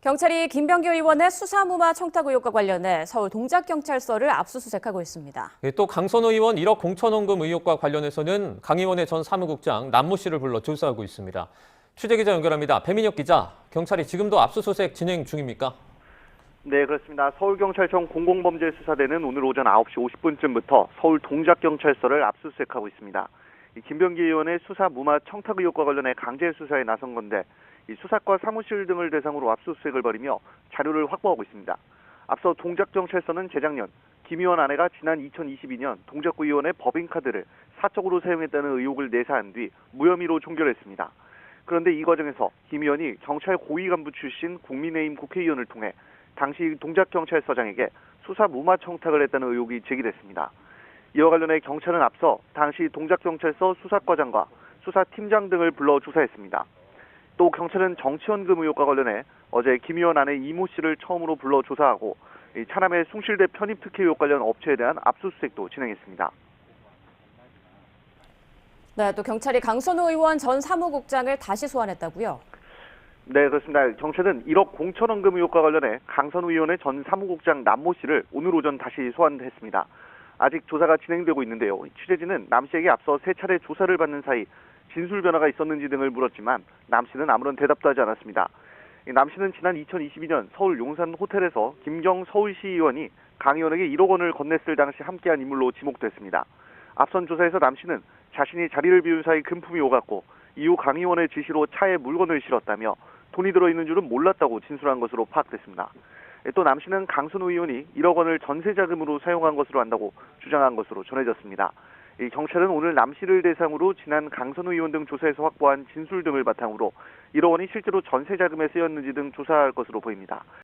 경찰이 김병기 의원의 수사무마 청탁 의혹과 관련해 서울 동작경찰서를 압수수색하고 있습니다. 또 강선우 의원 1억 공천원금 의혹과 관련해서는 강 의원의 전 사무국장 남모 씨를 불러 조사하고 있습니다. 취재기자 연결합니다. 배민혁 기자, 경찰이 지금도 압수수색 진행 중입니까? 네, 그렇습니다. 서울경찰청 공공범죄수사대는 오늘 오전 9시 50분쯤부터 서울 동작경찰서를 압수수색하고 있습니다. 김병기 의원의 수사 무마 청탁 의혹과 관련해 강제 수사에 나선 건데 수사과 사무실 등을 대상으로 압수수색을 벌이며 자료를 확보하고 있습니다. 앞서 동작경찰서는 재작년 김 의원 아내가 지난 2022년 동작구 의원의 법인카드를 사적으로 사용했다는 의혹을 내사한 뒤 무혐의로 종결했습니다. 그런데 이 과정에서 김 의원이 경찰 고위 간부 출신 국민의힘 국회의원을 통해 당시 동작경찰서장에게 수사 무마 청탁을 했다는 의혹이 제기됐습니다. 이와 관련해 경찰은 앞서 당시 동작경찰서 수사과장과 수사팀장 등을 불러 조사했습니다. 또 경찰은 정치원금 의혹과 관련해 어제 김 의원 아내 이모 씨를 처음으로 불러 조사하고 차남의 숭실대 편입 특혜 의혹 관련 업체에 대한 압수수색도 진행했습니다. 네, 또 경찰이 강선우 의원 전 사무국장을 다시 소환했다고요? 네, 그렇습니다. 경찰은 1억 공천원금 의혹과 관련해 강선우 의원의 전 사무국장 남모 씨를 오늘 오전 다시 소환했습니다. 아직 조사가 진행되고 있는데요. 취재진은 남 씨에게 앞서 3차례 조사를 받는 사이 진술 변화가 있었는지 등을 물었지만 남 씨는 아무런 대답도 하지 않았습니다. 남 씨는 지난 2022년 서울 용산 호텔에서 김경 서울시 의원이 강 의원에게 1억 원을 건넸을 당시 함께한 인물로 지목됐습니다. 앞선 조사에서 남 씨는 자신이 자리를 비운 사이 금품이 오갔고 이후 강 의원의 지시로 차에 물건을 실었다며 돈이 들어있는 줄은 몰랐다고 진술한 것으로 파악됐습니다. 또 남 씨는 강선우 의원이 1억 원을 전세 자금으로 사용한 것으로 안다고 주장한 것으로 전해졌습니다. 경찰은 오늘 남 씨를 대상으로 지난 강선우 의원 등 조사에서 확보한 진술 등을 바탕으로 1억 원이 실제로 전세 자금에 쓰였는지 등 조사할 것으로 보입니다.